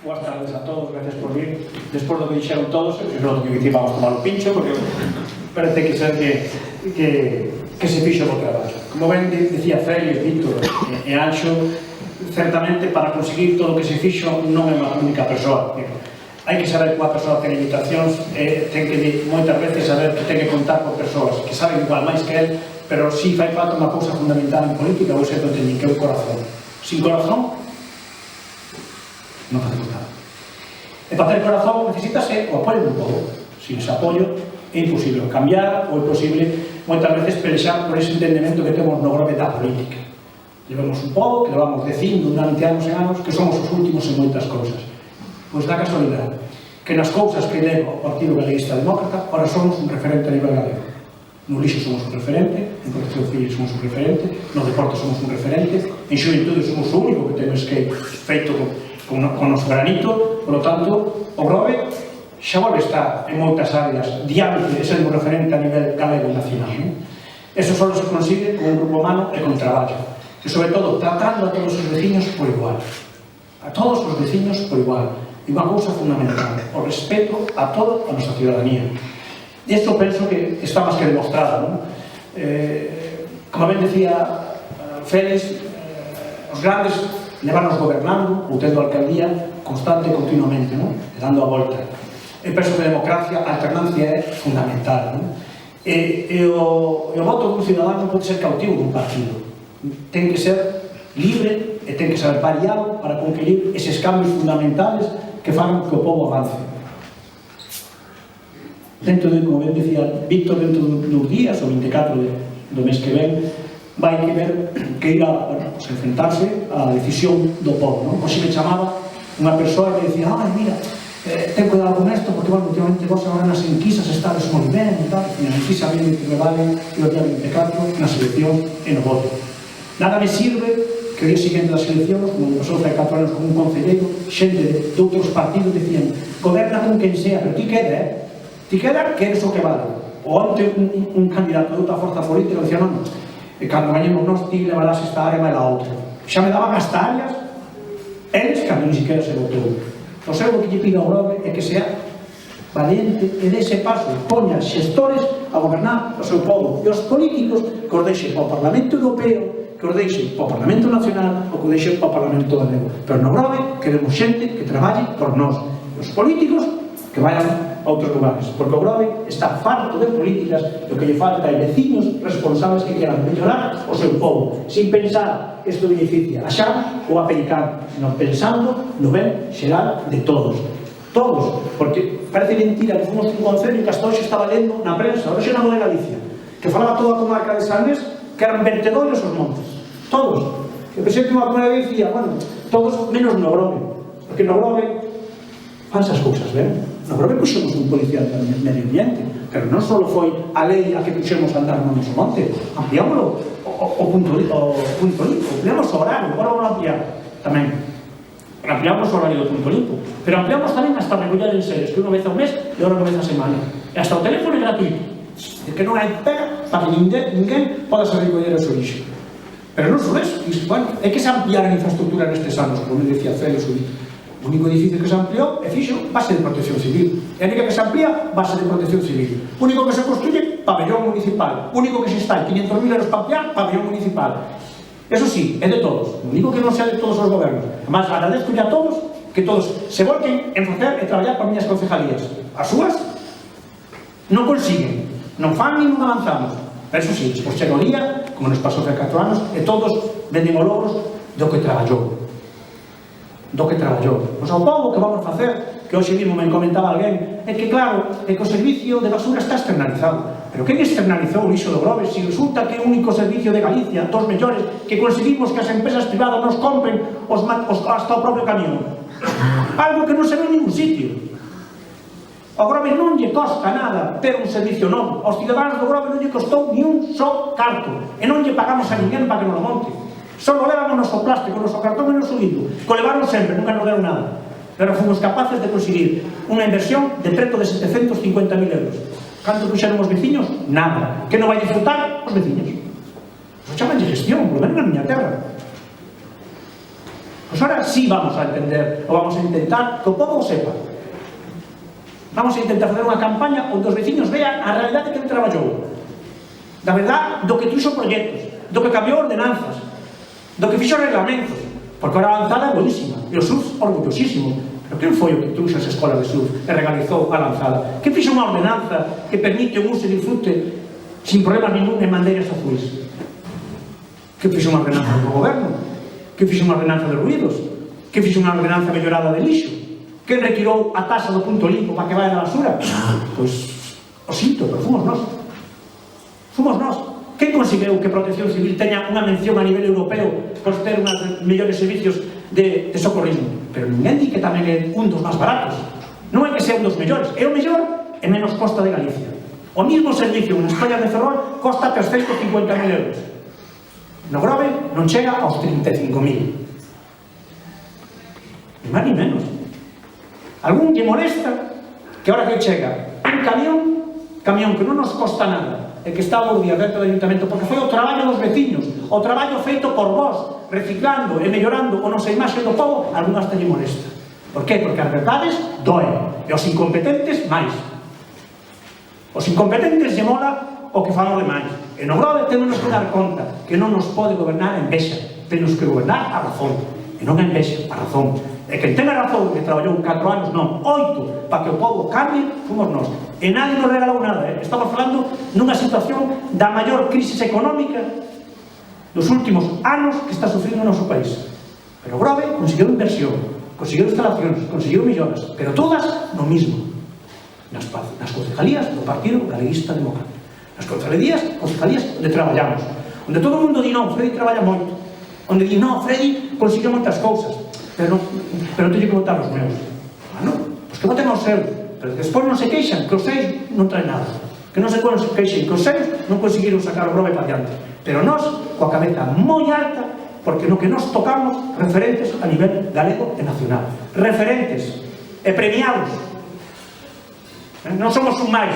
Boas tardes a todos, gracias por vir. Despois do que dixeron todos, eu non que dicir vamos tomar o pincho, porque parece que ser que se fixo o traballo. Como ben dicía Félix, Víctor e Anxo, certamente para conseguir todo o que se fixo non é unha única persoa. Hai que saber que unha persoa ten limitacións e ten que moitas veces saber que ten que contar con persoas que saben igual máis que él, pero si fai falta unha cousa fundamental en política, ou sempre teñen que é o corazón. Sin corazón non facemos nada. E para ter corazón necesitase o apoio do povo. Sin ese apoio é imposible cambiar ou é posible moitas veces pelexar por ese entendemento que temos no grove da política. Levamos un povo que levamos dicindo durante anos e anos que somos os últimos en moitas cousas. Pois dá casualidade que nas cousas que leva o Partido Galeguista Demócrata ahora somos un referente a nivel galego. No lixo somos un referente, en protección civil somos un referente, no deporte somos un referente, en xuventude somos o único que temos que feito con o noso granito. Por lo tanto, o grove xa volve estar en moitas áreas diante de ser un referente a nivel galego nacional. Eso só se consigue con un grupo humano e con traballo. E, sobre todo, tratando a todos os veciños por igual. A todos os veciños por igual. E unha cousa fundamental, o respeto a toda a nosa ciudadanía. E isto penso que está máis que demostrado, non? Como ben decía Félix, os grandes levanos gobernando ou tendo alcaldía constante e continuamente, non? E dando a volta. E penso que a democracia, a alternancia é fundamental, non? E o voto dun cidadano pode ser cautivo dun partido. Ten que ser libre e ten que saber variado para conquerir eses cambios fundamentales que fagan que o povo avance. Dentro de, como ben dicía Víctor, dentro dos días, o 24 do mes que ven, vai que ver que ir a enfrentarse á decisión do povo, non? Hoxe me chamaba unha persoa e me dicía, mira, ten cuidado con isto, porque, bueno, últimamente vos agora nas enquisas estades moi ben e tal, e na enquisa a mí me vale o día 24 na selección e no voto. Nada me sirve que o día seguinte das eleccións, como pasou fai 4 anos con un concelleiro, xente de outros partidos dicían, goberna con quen sea, pero ti queda, ti queda que eres o que vale. O onte un candidato de outra forza política dicía, non, e cando gañemos nós ti levarás esta área máis a outra. Xa me daban as áreas, eles que a mí ni siquiera se votou. O seu que lle pido ao grove é que sea valiente e dese paso, poña xestores a gobernar o seu povo e os políticos que os deixen para o Parlamento Europeo, que os deixen para o Parlamento Nacional ou que os deixen para o Parlamento Galego. Pero no grove queremos xente que traballe por nós. Os políticos que vayan a outros lugares, porque o grove está farto de políticas e o que lle falta é veciños responsables que queran mellorar o seu povo, sin pensar isto beneficia a Xan ou a Pericán, non pensando no ben xeral de todos. Todos, porque parece mentira que fomos un concello que hasta hoxe estaba lendo na prensa, ahora xe na Nova de Galicia, que falaba toda a comarca de Salnés que eran vertedores os montes, todos. O presidente unha comunidade dicía, bueno, todos menos no grove, porque no grove fanse as cousas, ben? No grove puxemos un policía de medio ambiente, pero non só foi a lei a que puxemos a andar no noso monte, ampliámoslo o punto limpo, ampliamos o horario, agora vamos a ampliar tamén. Ampliamos o horario do punto limpo, pero ampliamos tamén hasta regular en seres, que unha vez ao mes e outra vez a semana. E hasta o teléfono é gratuito, que non hai pega para que ninguén poda saber recoller o seu lixo. Pero non só eso, bueno, é que se ampliar a infraestructura nestes anos, como me decía Félix, o único edificio que se ampliou é fixo base de protección civil, e a única que se amplía base de protección civil, o único que se construye pabellón municipal, o único que se está en 500.000 euros para ampliar pabellón municipal. Eso sí, é de todos, non digo que non sea de todos os gobernos, además agradezco a todos que todos se volquen en facer e traballar para miñas concejalías. As súas non consiguen, non fan nin non avanzamos, pero eso sí, despois chega o día, como nos pasou hace 4 anos, e todos venden os logros do que traballou. Pois ao povo que vamos facer, que hoxe mismo me comentaba alguén, é que claro, é que o servicio de basura está externalizado. Pero quen externalizou o lixo do grove? Se resulta que é o único servicio de Galicia, dos mellores, que conseguimos que as empresas privadas nos compren hasta o propio camión. Algo que non se ve en ningún sitio. Ao grove non lle costa nada ter un servicio novo. Aos cidadáns do grove non lle costou ni un só carto. E non lle pagamos a ninguén para que nos lo monte. Só levan o noso plástico, o noso cartón e o noso libro. Co levaron sempre, nunca nos deron nada. Pero fomos capaces de conseguir unha inversión de preto de 750.000 euros. Canto puxeron os veciños? Nada. Que non vai disfrutar os veciños. Eso chaman de gestión, por lo menos na miña terra. Os ahora sí vamos a entender, ou vamos a intentar que o povo o sepa. Vamos a intentar facer unha campaña onde os veciños vean a realidade que ele traballou, da verdad do que truxo proxectos, do que cambiou ordenanzas, do que fixo reglamentos, porque ahora a avanzada é buenísima e o surf orgullosísimo. Pero quen foi o que truxo as escolas de surf e regalizou a lanzada? Que fixo unha ordenanza que permite un uso e disfrute sin problema ningún en bandeiras azuis? Que fixo unha ordenanza do goberno? Que fixo unha ordenanza de ruídos? Que fixo unha ordenanza mellorada de lixo? Que retirou a taxa do punto limpo para que vaya a basura? Pois, o sinto, pero fomos nós. Fomos nós. Quen conseguiu que Protección Civil teña unha mención a nivel europeo por ter unhas mellores servicios de socorrismo? Pero ninguén di que tamén é un dos máis baratos. Non é que sea un dos mellores, é o mellor e menos costa de Galicia. O mismo servicio nas playas de Ferrol costa 350.000 euros. No Grove non chega aos 35.000. Ni máis ni menos. Algún lle molesta que ahora que chega un camión que non nos costa nada e que está os días dentro do ayuntamiento porque foi o traballo dos veciños, o traballo feito por vós, reciclando e mellorando a nosa imaxe do povo, algún hasta lle molesta. Por qué? Porque as verdades doen e os incompetentes máis. Os incompetentes lle mola o que falan de máis. E no Grove temos que dar conta que non nos pode gobernar a envexa, temos que gobernar a razón, e non a envexa, a razón. E quen ten a razón que traballou 4 anos, non, 8, para que o povo cambie, fomos nós. E nadie nos regalou nada, estamos falando nunha situación da maior crisis económica dos últimos anos que está sufrindo o noso país. Pero Grove conseguiu inversión, conseguiu instalacións, conseguiu melloras, pero todas no mismo. Nas concejalías do Partido Galeguista Democrático. Nas concejalías onde traballamos. Onde todo o mundo di, non, Freddy traballa moito. Onde di, non, Freddy conseguiu moitas cousas. Pero teño que votar os meus. Bueno, pois que voten os seus. Pero despois non se queixan, que os seus non traen nada. Que non se queixen, que os seus non conseguiron sacar o Grove para diante. Pero nós, coa cabeza moi alta, porque no que nos tocamos referentes a nivel galego e nacional. Referentes e premiados. Non somos un máis,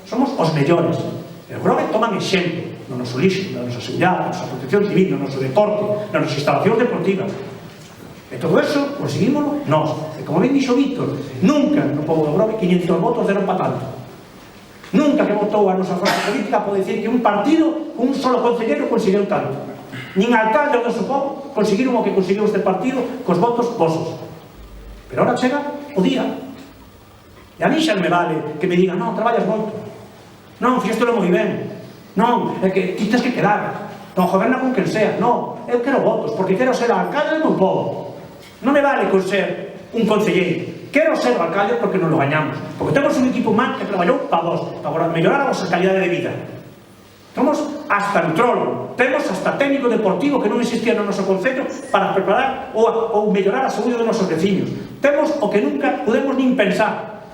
somos os mellores. E o Grove toman exemplo no noso lixo, na nosa seguridade, na nosa protección civil, no noso deporte, nas nosas instalacións deportivas. E todo eso conseguímoslo nós. E como ben dixo Víctor, nunca no povo do Grove 500 votos deron para tanto. Nunca que votou a nosa forza política pode decir que un partido, un solo concelleiro conseguiu tanto. Nin alcalde do noso povo conseguiron o que conseguiu este partido cos votos vosos. Pero ahora chega o día. E a mí xa me vale que me digan, non, traballas moito. Non, fíxestelo moi ben. Non, é que ti tens que quedar. Non, goberna con quen sea. Non, eu quero votos, porque quero ser alcalde do meu povo. Non me vale con ser un concelleiro. Quero ser o alcalde porque nos lo gañamos. Porque temos un equipo humano que traballou para vos, para mellorar a vosa calidade de vida. Temos hasta nutrólogo, temos hasta técnico deportivo que non existía no noso concello para preparar ou mellorar a saúde dos nosos veciños. Temos o que nunca podemos nin pensar.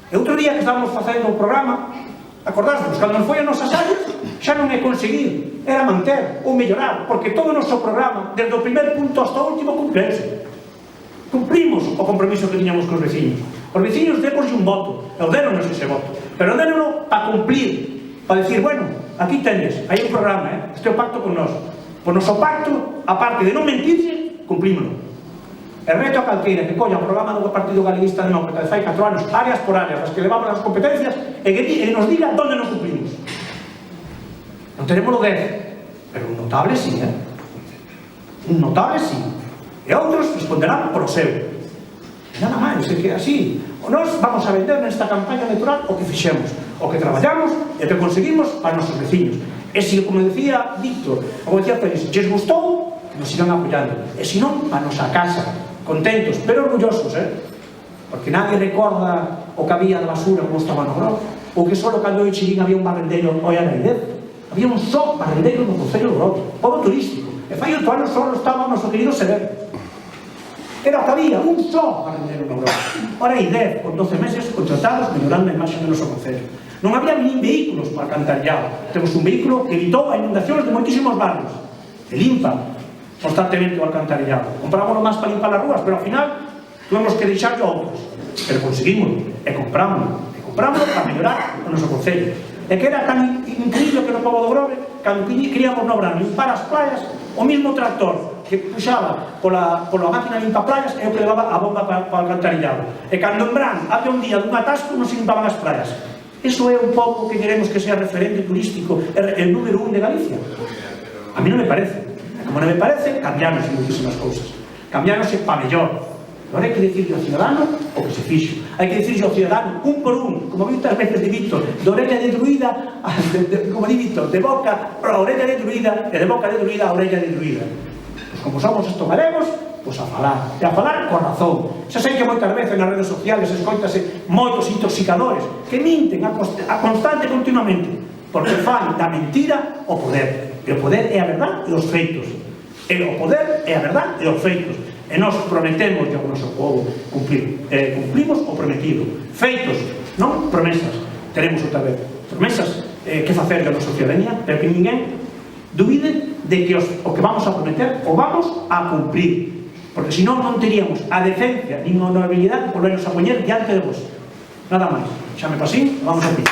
E outro día que estábamos facendo o programa, acordásemos, cando nos foi a nosas áreas, xa non é conseguir, era manter ou mellorar, porque todo o noso programa, desde o primer punto hasta o último, cumplense. Cumprimos o compromiso que tiñamos cos veciños. Os veciños demos un voto, e deronnos ese voto, pero deronlo para cumplir, para decir, bueno, aquí tendes, hai un programa, este é o pacto con nós. Por noso pacto, aparte de non mentirse, cumprímoslo. E reto a calqueira que colla o programa do Partido Galeguista Demócrata de fai 4 anos, áreas por áreas, as que levamos as competencias, e que nos diga onde nos cumplimos. Non tenemos o 10, pero un notable sí, un notable sí. E outros responderán por o seu. E nada máis, é que así, nós vamos a vender nesta campaña electoral o que fixemos, o que traballamos e o que conseguimos para os nosos veciños. E se, como decía Víctor, como decía Félix, lles gustou, que nos sigan apoiando. E se non, para a nosa casa, contentos, pero orgullosos, porque nadie recorda o que había de basura como estaba no Grove, ou que só cando eu cheguín había un barrendeiro oi a Naidez. Había un só barrendeiro no concello do Grove, pobo turístico, e fai 8 anos só estaba o noso querido Severo. Era o que había, un só barrendeiro no Grove. Ora hai 10, con 12 meses contratados, mellorando a imaxe do noso concello. Non había nin vehículos para alcantarillado. Temos un vehículo que evitou a inundacións de moitísimos barrios, que limpa constantemente o alcantarillado. Comprámoslo máis para limpar as rúas, pero ao final tuvemos que deixarlo a outros. Pero conseguimos, e comprámoslo para mellorar o noso concello. E que era tan increíble que no pobo do Grove, cando queríamos no verano limpar as playas, o mismo tractor que puxaba pola máquina limpa praias e o que levaba a bomba para o alcantarillado. E cando en Brán había un día dun atasco non se limpaban as praias. Eso é un pobo que queremos que sea referente turístico, el número 1 de Galicia. A mí non me parece. Como non me parece, cambiáronse muchísimas cousas. Cambiáronse pa mellor. Agora hai que dicirle ao cidadano o que se fixo. Hai que dicirle ao cidadano, un por un, como vi outras veces de Víctor, de orella de druida, como di Víctor, de boca a orella de druida, e de boca de druida a orella de druida. Pois como somos estos galegos, pois a falar. E a falar con razón. Xa sei que moitas veces nas redes sociales escoitase moitos intoxicadores que minten a constante e continuamente, porque fan da mentira o poder. E o poder é a verdade e os feitos. E o poder é a verdade e os feitos. E nós prometemos ao noso povo cumplir. Cumplimos o prometido. Feitos, non promesas. Teremos outra vez promesas que facer da nosa ciudadanía, pero que ninguén dubide de que o que vamos a prometer o vamos a cumplir. Porque senón non teríamos a decencia nin a honorabilidade de volvernos a poñer diante de vos. Nada máis. Xa me pasín, vamos a cumplir.